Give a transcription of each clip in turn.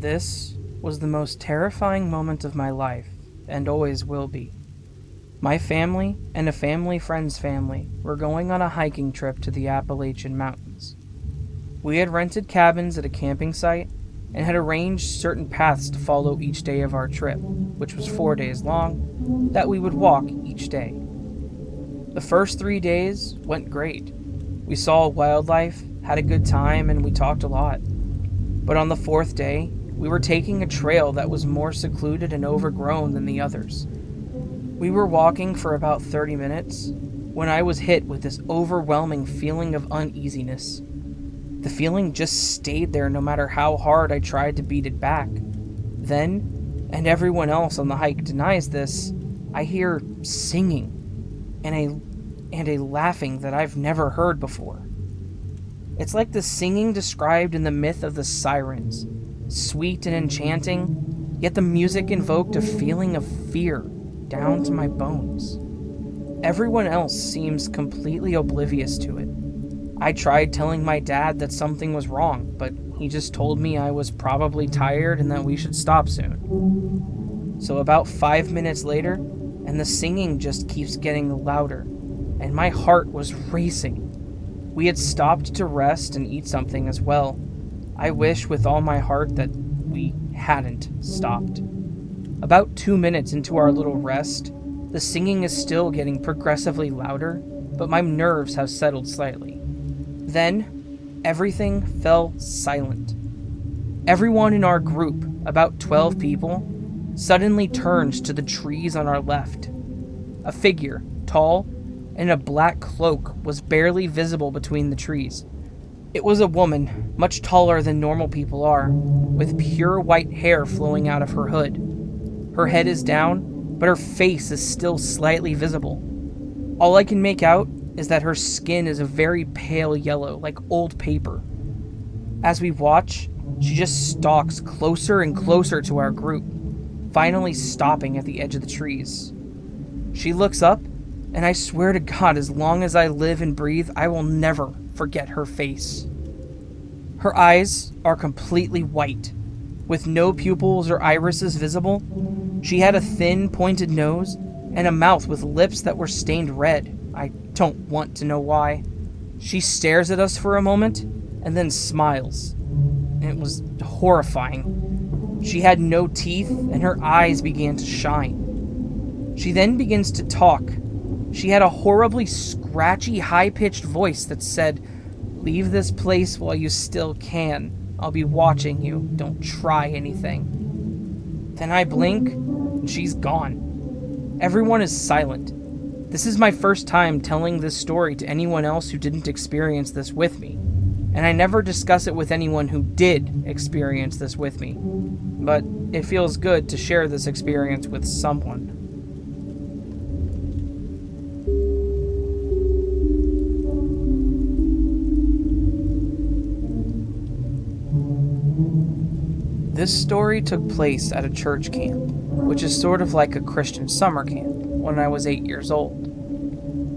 This was the most terrifying moment of my life, and always will be. My family and a family friend's family were going on a hiking trip to the Appalachian Mountains. We had rented cabins at a camping site and had arranged certain paths to follow each day of our trip, which was 4 days long, that we would walk each day. The first 3 days went great. We saw wildlife, had a good time, and we talked a lot. But on the 4th day, we were taking a trail that was more secluded and overgrown than the others. We were walking for about 30 minutes when I was hit with this overwhelming feeling of uneasiness. The feeling just stayed there no matter how hard I tried to beat it back. Then, and everyone else on the hike denies this, I hear singing and a laughing that I've never heard before. It's like the singing described in the myth of the sirens, sweet and enchanting, yet the music invoked a feeling of fear down to my bones. Everyone else seems completely oblivious to it. I tried telling my dad that something was wrong, but he just told me I was probably tired and that we should stop soon. So about 5 minutes later, and the singing just keeps getting louder, and my heart was racing. We had stopped to rest and eat something as well. I wish with all my heart that we hadn't stopped. About 2 minutes into our little rest, the singing is still getting progressively louder, but my nerves have settled slightly. Then, everything fell silent. Everyone in our group, about 12 people, suddenly turns to the trees on our left. A figure, tall, in a black cloak, was barely visible between the trees. It was a woman, much taller than normal people are, with pure white hair flowing out of her hood. Her head is down, but her face is still slightly visible. All I can make out is that her skin is a very pale yellow, like old paper. As we watch, she just stalks closer and closer to our group, finally stopping at the edge of the trees. She looks up, and I swear to God, as long as I live and breathe, I will never forget her face. Her eyes are completely white, with no pupils or irises visible. She had a thin, pointed nose, and a mouth with lips that were stained red. I don't want to know why. She stares at us for a moment, and then smiles. It was horrifying. She had no teeth, and her eyes began to shine. She then begins to talk. She had a horribly scratchy, high-pitched voice that said, "Leave this place while you still can. I'll be watching you. Don't try anything." Then I blink, and she's gone. Everyone is silent. This is my first time telling this story to anyone else who didn't experience this with me, and I never discuss it with anyone who did experience this with me. But it feels good to share this experience with someone. This story took place at a church camp, which is sort of like a Christian summer camp, when I was 8 years old.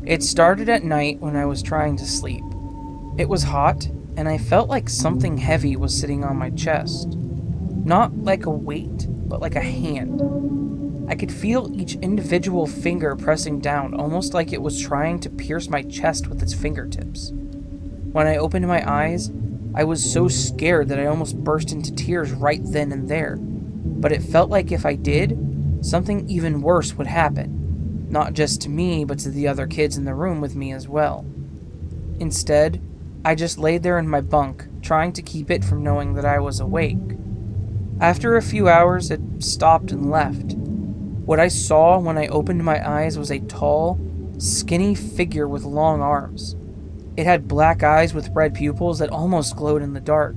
It started at night when I was trying to sleep. It was hot, and I felt like something heavy was sitting on my chest. Not like a weight, but like a hand. I could feel each individual finger pressing down, almost like it was trying to pierce my chest with its fingertips. When I opened my eyes, I was so scared that I almost burst into tears right then and there. But it felt like if I did, something even worse would happen. Not just to me, but to the other kids in the room with me as well. Instead, I just laid there in my bunk, trying to keep it from knowing that I was awake. After a few hours, it stopped and left. What I saw when I opened my eyes was a tall, skinny figure with long arms. It had black eyes with red pupils that almost glowed in the dark,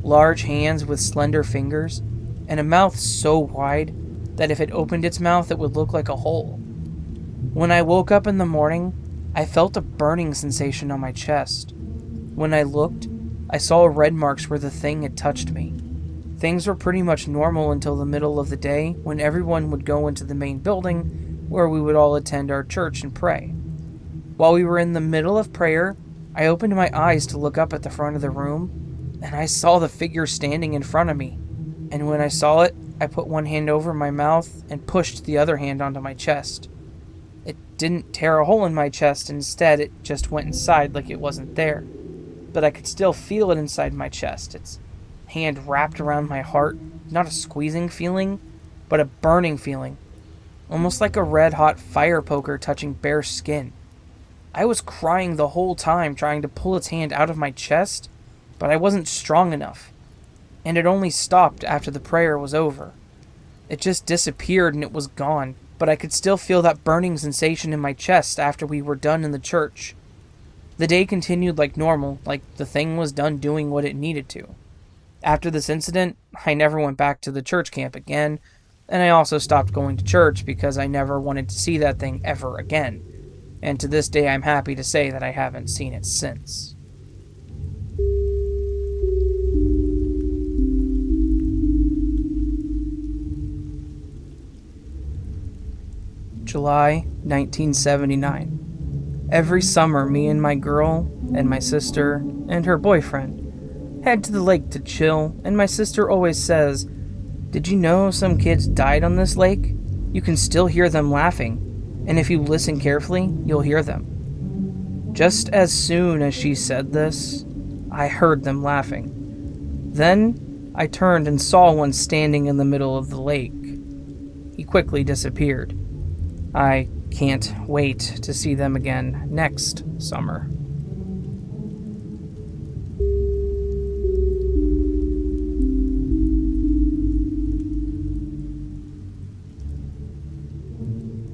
large hands with slender fingers, and a mouth so wide that if it opened its mouth it would look like a hole. When I woke up in the morning, I felt a burning sensation on my chest. When I looked, I saw red marks where the thing had touched me. Things were pretty much normal until the middle of the day, when everyone would go into the main building where we would all attend our church and pray. While we were in the middle of prayer, I opened my eyes to look up at the front of the room, and I saw the figure standing in front of me. and when I saw it, I put one hand over my mouth and pushed the other hand onto my chest. It didn't tear a hole in my chest, instead it just went inside like it wasn't there. But I could still feel it inside my chest. Its hand wrapped around my heart, not a squeezing feeling, but a burning feeling, almost like a red-hot fire poker touching bare skin. I was crying the whole time trying to pull its hand out of my chest, but I wasn't strong enough, and it only stopped after the prayer was over. It just disappeared and it was gone, but I could still feel that burning sensation in my chest after we were done in the church. The day continued like normal, like the thing was done doing what it needed to. After this incident, I never went back to the church camp again, and I also stopped going to church because I never wanted to see that thing ever again. And to this day, I'm happy to say that I haven't seen it since. July 1979. Every summer, me and my girl, and my sister, and her boyfriend head to the lake to chill, and my sister always says, "Did you know some kids died on this lake? You can still hear them laughing, and if you listen carefully, you'll hear them." Just as soon as she said this, I heard them laughing. Then I turned and saw one standing in the middle of the lake. He quickly disappeared. I can't wait to see them again next summer.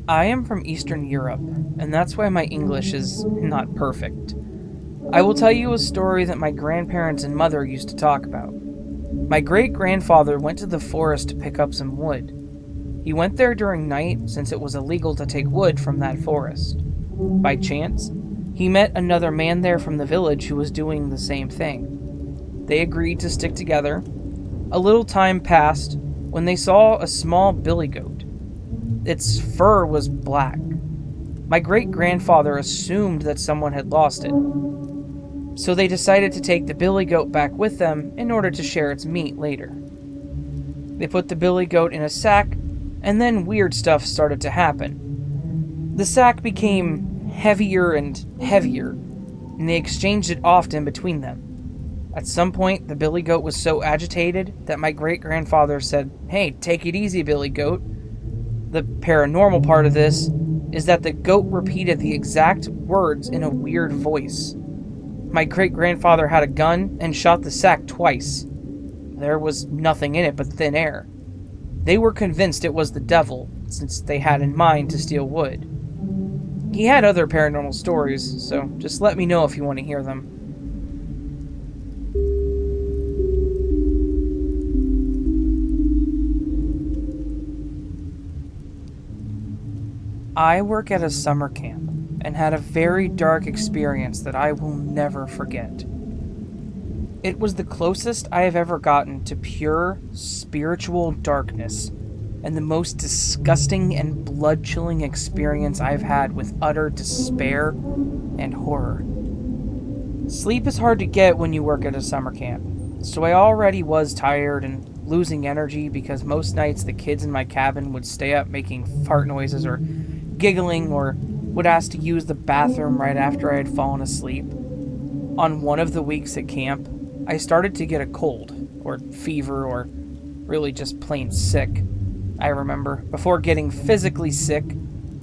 I am from Eastern Europe, and that's why my English is not perfect. I will tell you a story that my grandparents and mother used to talk about. My great-grandfather went to the forest to pick up some wood. He went there during night since it was illegal to take wood from that forest. By chance, he met another man there from the village who was doing the same thing. They agreed to stick together. A little time passed when they saw a small billy goat. Its fur was black. My great-grandfather assumed that someone had lost it. So they decided to take the billy goat back with them in order to share its meat later. They put the billy goat in a sack, and then weird stuff started to happen. The sack became heavier and heavier, and they exchanged it often between them. At some point, the billy goat was so agitated that my great-grandfather said, "Hey, take it easy, billy goat." The paranormal part of this is that the goat repeated the exact words in a weird voice. My great-grandfather had a gun and shot the sack twice. There was nothing in it but thin air. They were convinced it was the devil, since they had in mind to steal wood. He had other paranormal stories, so just let me know if you want to hear them. I work at a summer camp and had a very dark experience that I will never forget. It was the closest I have ever gotten to pure spiritual darkness, and the most disgusting and blood-chilling experience I've had with utter despair and horror. Sleep is hard to get when you work at a summer camp, so I already was tired and losing energy because most nights the kids in my cabin would stay up making fart noises or giggling, or would ask to use the bathroom right after I had fallen asleep. On one of the weeks at camp, I started to get a cold, or fever, or really just plain sick. I remember, before getting physically sick,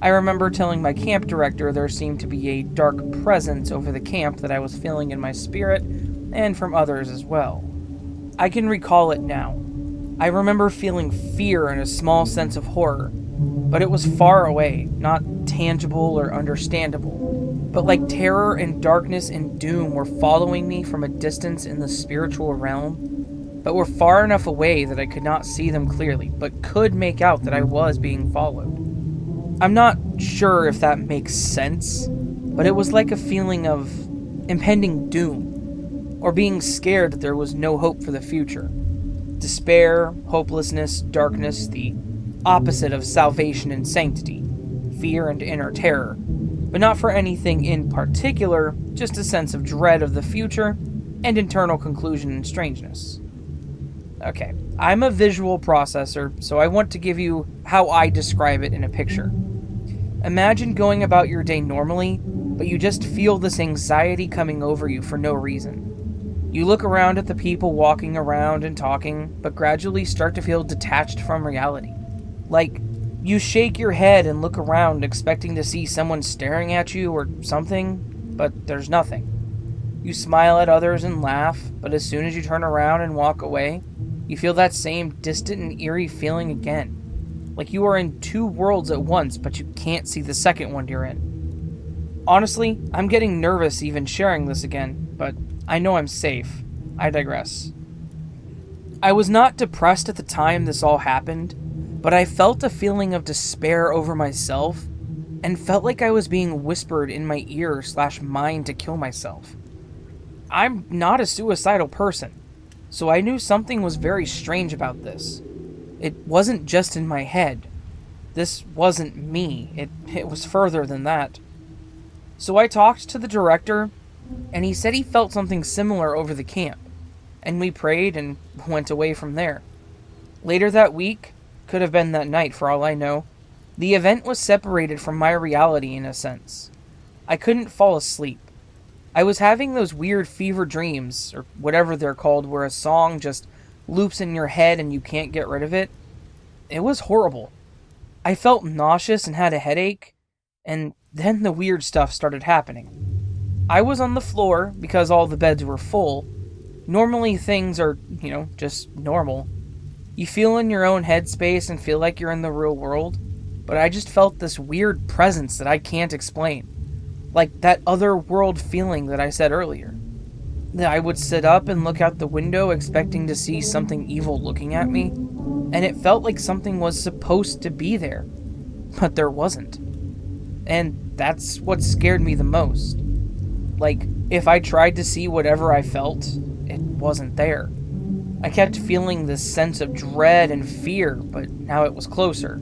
I remember telling my camp director there seemed to be a dark presence over the camp that I was feeling in my spirit, and from others as well. I can recall it now. I remember feeling fear and a small sense of horror, but it was far away, not tangible or understandable. But like terror and darkness and doom were following me from a distance in the spiritual realm, but were far enough away that I could not see them clearly, but could make out that I was being followed. I'm not sure if that makes sense, but it was like a feeling of impending doom, or being scared that there was no hope for the future. Despair, hopelessness, darkness, the opposite of salvation and sanctity, fear and inner terror, but not for anything in particular, just a sense of dread of the future and internal conclusion and strangeness. Okay, I'm a visual processor, so I want to give you how I describe it in a picture. Imagine going about your day normally, but you just feel this anxiety coming over you for no reason. You look around at the people walking around and talking, but gradually start to feel detached from reality. Like, you shake your head and look around expecting to see someone staring at you or something, but there's nothing. You smile at others and laugh, but as soon as you turn around and walk away, you feel that same distant and eerie feeling again. Like you are in two worlds at once, but you can't see the second one you're in. Honestly, I'm getting nervous even sharing this again, but I know I'm safe. I digress. I was not depressed at the time this all happened, but I felt a feeling of despair over myself and felt like I was being whispered in my ear/mind to kill myself. I'm not a suicidal person, so I knew something was very strange about this. It wasn't just in my head. This wasn't me. It was further than that. So I talked to the director, and he said he felt something similar over the camp, and we prayed and went away from there. Later that week, could have been that night for all I know, the event was separated from my reality in a sense. I couldn't fall asleep. I was having those weird fever dreams, or whatever they're called, where a song just loops in your head and you can't get rid of it. It was horrible. I felt nauseous and had a headache, and then the weird stuff started happening. I was on the floor because all the beds were full. Normally things are, just normal. You feel in your own headspace and feel like you're in the real world, but I just felt this weird presence that I can't explain. Like that other world feeling that I said earlier. I would sit up and look out the window expecting to see something evil looking at me, and it felt like something was supposed to be there, but there wasn't. And that's what scared me the most. Like, if I tried to see whatever I felt, it wasn't there. I kept feeling this sense of dread and fear, but now it was closer.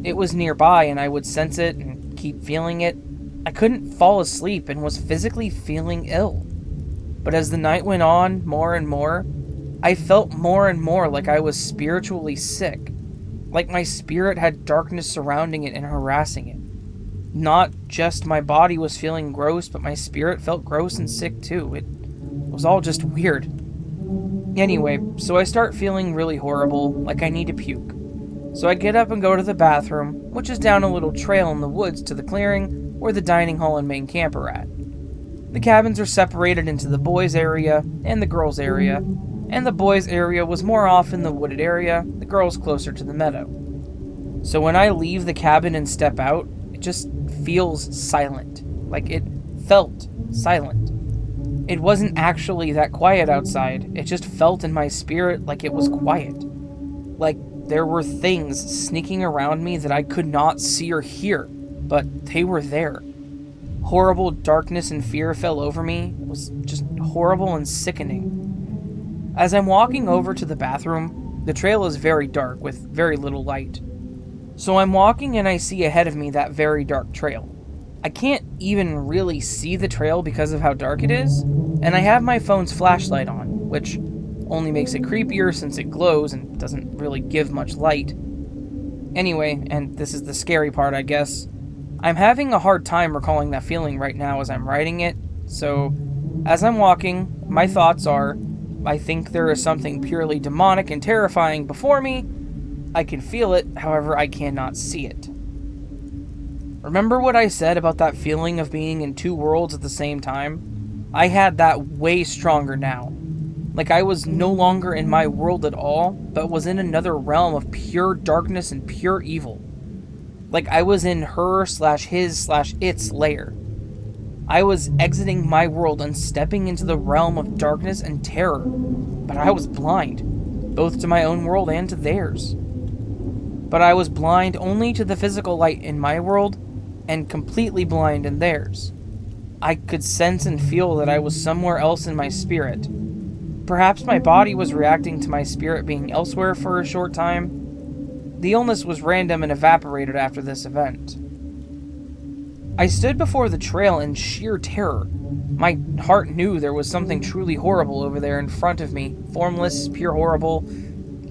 It was nearby and I would sense it and keep feeling it. I couldn't fall asleep and was physically feeling ill. But as the night went on, more and more, I felt more and more like I was spiritually sick. Like my spirit had darkness surrounding it and harassing it. Not just my body was feeling gross, but my spirit felt gross and sick too. It was all just weird. Anyway, so I start feeling really horrible, like I need to puke. So I get up and go to the bathroom, which is down a little trail in the woods to the clearing where the dining hall and main camp are at. The cabins are separated into the boys' area and the girls' area, and the boys' area was more off in the wooded area, the girls' closer to the meadow. So when I leave the cabin and step out, it just feels silent. Like it felt silent. It wasn't actually that quiet outside, it just felt in my spirit like it was quiet. Like there were things sneaking around me that I could not see or hear, but they were there. Horrible darkness and fear fell over me. It was just horrible and sickening. As I'm walking over to the bathroom, the trail is very dark with very little light. So I'm walking and I see ahead of me that very dark trail. I can't even really see the trail because of how dark it is, and I have my phone's flashlight on, which only makes it creepier since it glows and doesn't really give much light. Anyway, and this is the scary part, I guess, I'm having a hard time recalling that feeling right now as I'm writing it, so as I'm walking, my thoughts are, I think there is something purely demonic and terrifying before me. I can feel it, however I cannot see it. Remember what I said about that feeling of being in two worlds at the same time? I had that way stronger now. Like I was no longer in my world at all, but was in another realm of pure darkness and pure evil. Like I was in her/his/its lair. I was exiting my world and stepping into the realm of darkness and terror, but I was blind, both to my own world and to theirs. But I was blind only to the physical light in my world, and completely blind in theirs. I could sense and feel that I was somewhere else in my spirit. Perhaps my body was reacting to my spirit being elsewhere for a short time. The illness was random and evaporated after this event. I stood before the trail in sheer terror. My heart knew there was something truly horrible over there in front of me. Formless, pure horrible,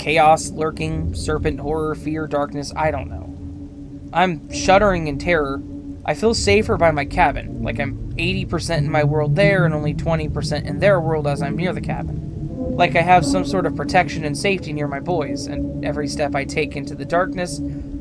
chaos, lurking, serpent, horror, fear, darkness, I don't know. I'm shuddering in terror. I feel safer by my cabin, like I'm 80% in my world there and only 20% in their world as I'm near the cabin. Like I have some sort of protection and safety near my boys, and every step I take into the darkness,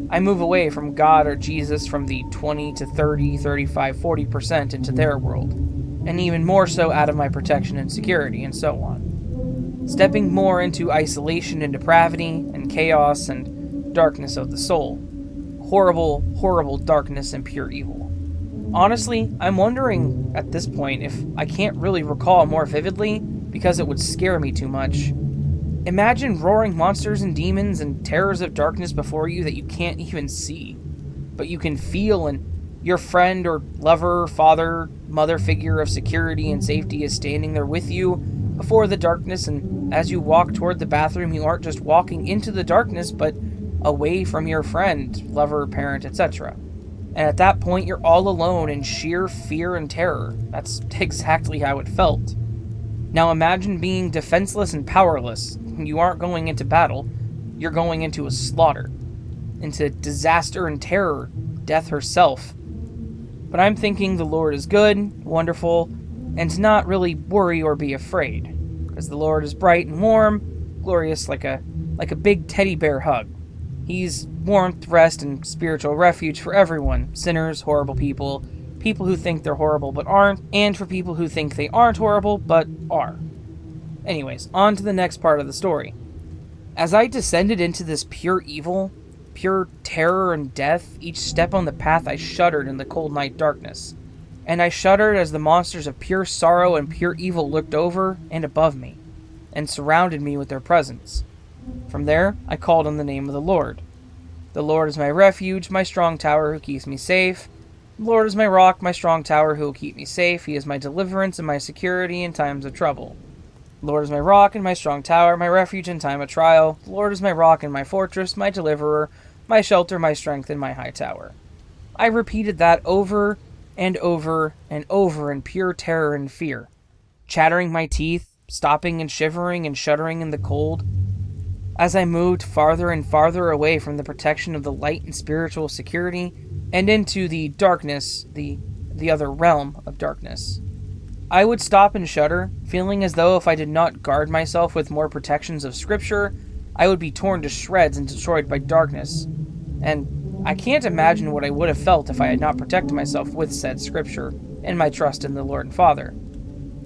I move away from God or Jesus from the 20 to 30, 35, 40% into their world, and even more so out of my protection and security, and so on. Stepping more into isolation and depravity and chaos and darkness of the soul. Horrible, horrible darkness and pure evil. Honestly, I'm wondering at this point if I can't really recall more vividly because it would scare me too much. Imagine roaring monsters and demons and terrors of darkness before you that you can't even see, but you can feel, and your friend or lover, father, mother figure of security and safety is standing there with you before the darkness, and as you walk toward the bathroom, you aren't just walking into the darkness, but away from your friend, lover, parent, etc. And at that point, you're all alone in sheer fear and terror. That's exactly how it felt. Now imagine being defenseless and powerless. You aren't going into battle, you're going into a slaughter, into disaster and terror, death herself. But I'm thinking the Lord is good, wonderful, and to not really worry or be afraid, because the Lord is bright and warm, glorious like a big teddy bear hug. He's warmth, rest, and spiritual refuge for everyone. Sinners, horrible people, people who think they're horrible but aren't, and for people who think they aren't horrible but are. Anyways, on to the next part of the story. As I descended into this pure evil, pure terror and death, each step on the path I shuddered in the cold night darkness. And I shuddered as the monsters of pure sorrow and pure evil looked over and above me, and surrounded me with their presence. From there, I called on the name of the Lord. The Lord is my refuge, my strong tower who keeps me safe. The Lord is my rock, my strong tower who will keep me safe. He is my deliverance and my security in times of trouble. The Lord is my rock and my strong tower, my refuge in time of trial. The Lord is my rock and my fortress, my deliverer, my shelter, my strength, and my high tower. I repeated that over and over and over in pure terror and fear, chattering my teeth, stopping and shivering and shuddering in the cold. As I moved farther and farther away from the protection of the light and spiritual security, and into the darkness, the other realm of darkness. I would stop and shudder, feeling as though if I did not guard myself with more protections of Scripture, I would be torn to shreds and destroyed by darkness. And I can't imagine what I would have felt if I had not protected myself with said Scripture, and my trust in the Lord and Father.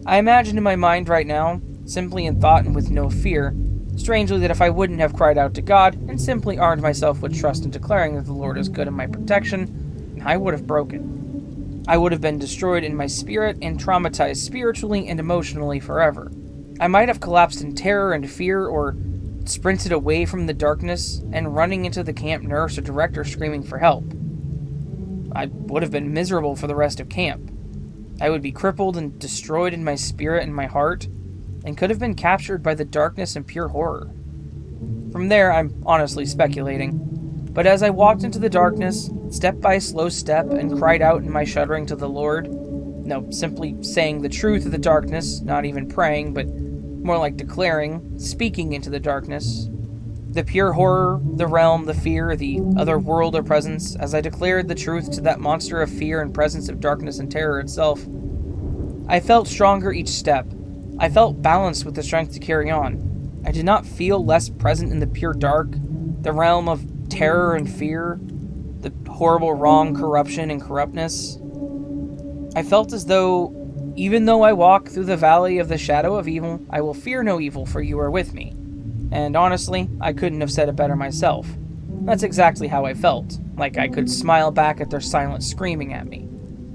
I imagine in my mind right now, simply in thought and with no fear, strangely that if I wouldn't have cried out to God and simply armed myself with trust and declaring that the Lord is good in my protection, I would have broken. I would have been destroyed in my spirit and traumatized spiritually and emotionally forever. I might have collapsed in terror and fear, or sprinted away from the darkness and running into the camp nurse or director screaming for help. I would have been miserable for the rest of camp. I would be crippled and destroyed in my spirit and my heart, and could have been captured by the darkness and pure horror. From there, I'm honestly speculating, but as I walked into the darkness, step by slow step, and cried out in my shuddering to the Lord, no, simply saying the truth of the darkness, not even praying, but more like declaring, speaking into the darkness, the pure horror, the realm, the fear, the other world or presence, as I declared the truth to that monster of fear and presence of darkness and terror itself, I felt stronger each step. I felt balanced with the strength to carry on. I did not feel less present in the pure dark, the realm of terror and fear, the horrible wrong, corruption, and corruptness. I felt as though, even though I walk through the valley of the shadow of evil, I will fear no evil, for you are with me. And honestly, I couldn't have said it better myself. That's exactly how I felt, like I could smile back at their silent screaming at me.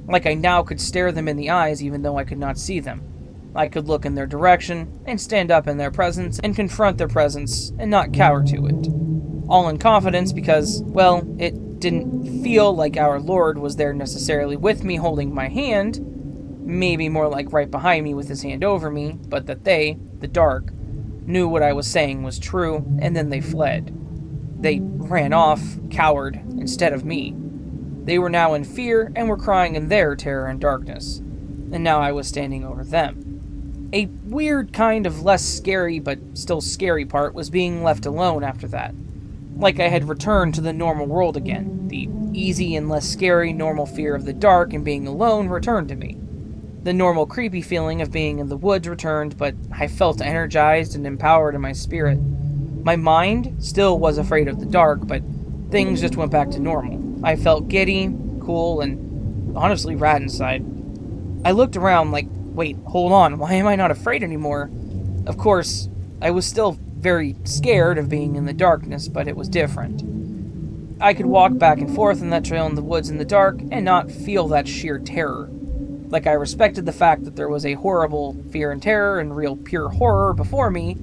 Like I now could stare them in the eyes even though I could not see them. I could look in their direction, and stand up in their presence, and confront their presence, and not cower to it. All in confidence because, well, it didn't feel like our Lord was there necessarily with me holding my hand, maybe more like right behind me with his hand over me, but that they, the dark, knew what I was saying was true, and then they fled. They ran off, cowered, instead of me. They were now in fear and were crying in their terror and darkness. And now I was standing over them. A weird kind of less scary but still scary part was being left alone after that. Like I had returned to the normal world again. The easy and less scary normal fear of the dark and being alone returned to me. The normal creepy feeling of being in the woods returned, but I felt energized and empowered in my spirit. My mind still was afraid of the dark, but things just went back to normal. I felt giddy, cool, and honestly rad inside. I looked around like, wait, hold on, why am I not afraid anymore? Of course, I was still very scared of being in the darkness, but it was different. I could walk back and forth on that trail in the woods in the dark and not feel that sheer terror. Like I respected the fact that there was a horrible fear and terror and real pure horror before me,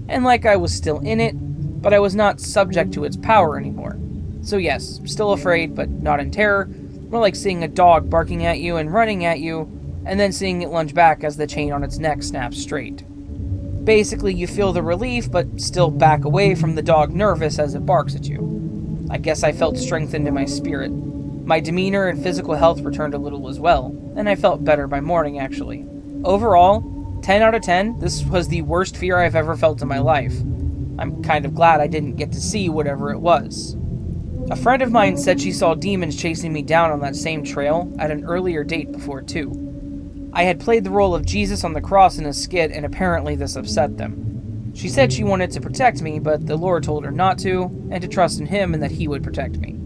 and like I was still in it, but I was not subject to its power anymore. So yes, still afraid, but not in terror, more like seeing a dog barking at you and running at you, and then seeing it lunge back as the chain on its neck snaps straight. Basically, you feel the relief, but still back away from the dog nervous as it barks at you. I guess I felt strengthened in my spirit. My demeanor and physical health returned a little as well, and I felt better by morning actually. Overall, 10 out of 10, this was the worst fear I've ever felt in my life. I'm kind of glad I didn't get to see whatever it was. A friend of mine said she saw demons chasing me down on that same trail at an earlier date before too. I had played the role of Jesus on the cross in a skit, and apparently this upset them. She said she wanted to protect me, but the Lord told her not to, and to trust in Him and that He would protect me.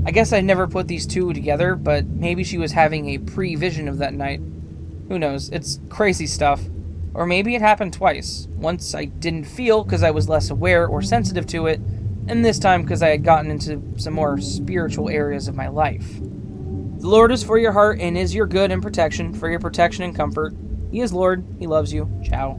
I guess I never put these two together, but maybe she was having a pre-vision of that night. Who knows, it's crazy stuff. Or maybe it happened twice. Once I didn't feel because I was less aware or sensitive to it, and this time because I had gotten into some more spiritual areas of my life. The Lord is for your heart and is your good and protection, for your protection and comfort. He is Lord. He loves you. Ciao.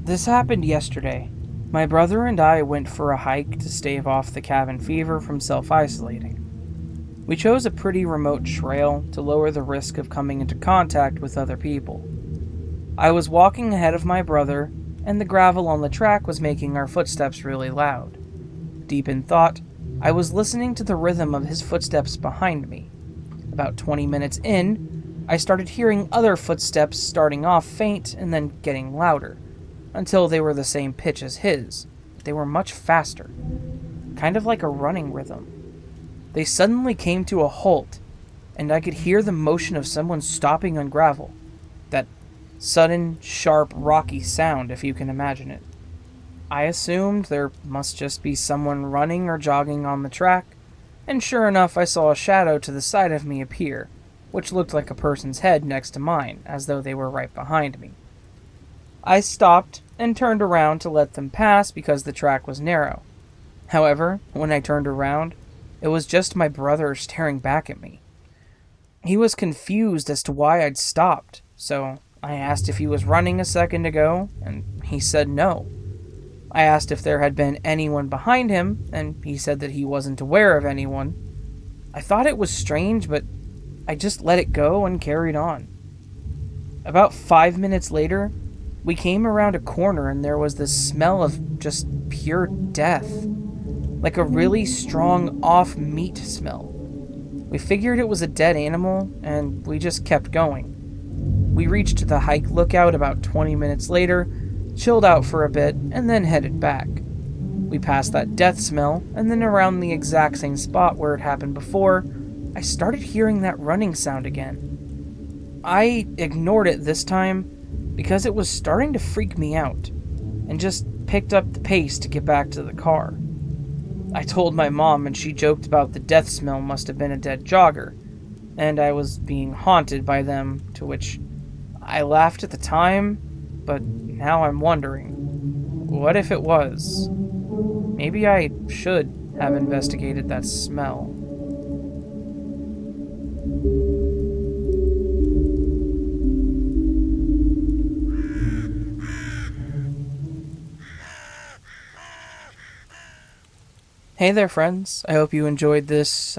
This happened yesterday. My brother and I went for a hike to stave off the cabin fever from self-isolating. We chose a pretty remote trail to lower the risk of coming into contact with other people. I was walking ahead of my brother, and the gravel on the track was making our footsteps really loud. Deep in thought, I was listening to the rhythm of his footsteps behind me. About 20 minutes in, I started hearing other footsteps starting off faint and then getting louder, until they were the same pitch as his. They were much faster, kind of like a running rhythm. They suddenly came to a halt, and I could hear the motion of someone stopping on gravel. That sudden, sharp, rocky sound, if you can imagine it. I assumed there must just be someone running or jogging on the track, and sure enough I saw a shadow to the side of me appear, which looked like a person's head next to mine, as though they were right behind me. I stopped and turned around to let them pass because the track was narrow. However, when I turned around, it was just my brother staring back at me. He was confused as to why I'd stopped, so I asked if he was running a second ago, and he said no. I asked if there had been anyone behind him, and he said that he wasn't aware of anyone. I thought it was strange, but I just let it go and carried on. About 5 minutes later, we came around a corner and there was this smell of just pure death. Like a really strong off-meat smell. We figured it was a dead animal, and we just kept going. We reached the hike lookout about 20 minutes later, chilled out for a bit, and then headed back. We passed that death smell, and then around the exact same spot where it happened before, I started hearing that running sound again. I ignored it this time because it was starting to freak me out, and just picked up the pace to get back to the car. I told my mom, and she joked about the death smell must have been a dead jogger, and I was being haunted by them, to which I laughed at the time, but now I'm wondering, what if it was? Maybe I should have investigated that smell. Hey there, friends. I hope you enjoyed this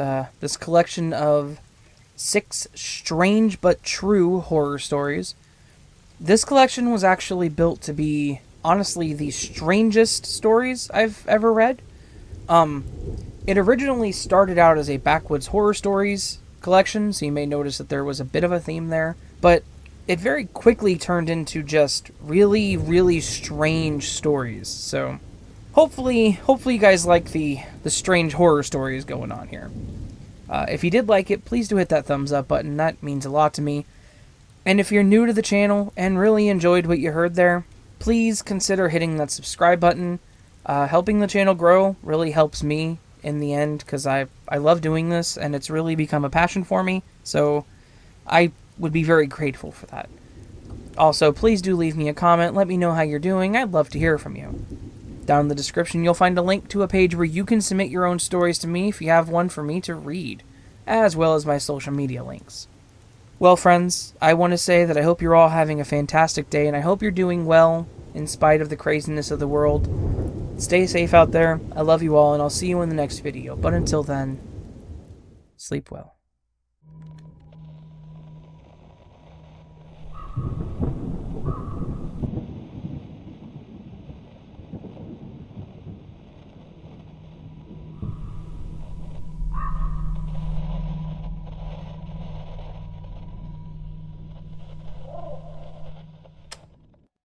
collection of 6 strange but true horror stories. This collection was actually built to be, honestly, the strangest stories I've ever read. It originally started out as a backwoods horror stories collection, so you may notice that there was a bit of a theme there, but it very quickly turned into just really, really strange stories. So hopefully you guys like the strange horror stories going on here. If you did like it, please do hit that thumbs up button. That means a lot to me. And if you're new to the channel and really enjoyed what you heard there, please consider hitting that subscribe button. Helping the channel grow really helps me in the end, because I love doing this, and it's really become a passion for me, so I would be very grateful for that. Also, please do leave me a comment, let me know how you're doing, I'd love to hear from you. Down in the description, you'll find a link to a page where you can submit your own stories to me if you have one for me to read, as well as my social media links. Well, friends, I want to say that I hope you're all having a fantastic day, and I hope you're doing well in spite of the craziness of the world. Stay safe out there. I love you all, and I'll see you in the next video. But until then, sleep well.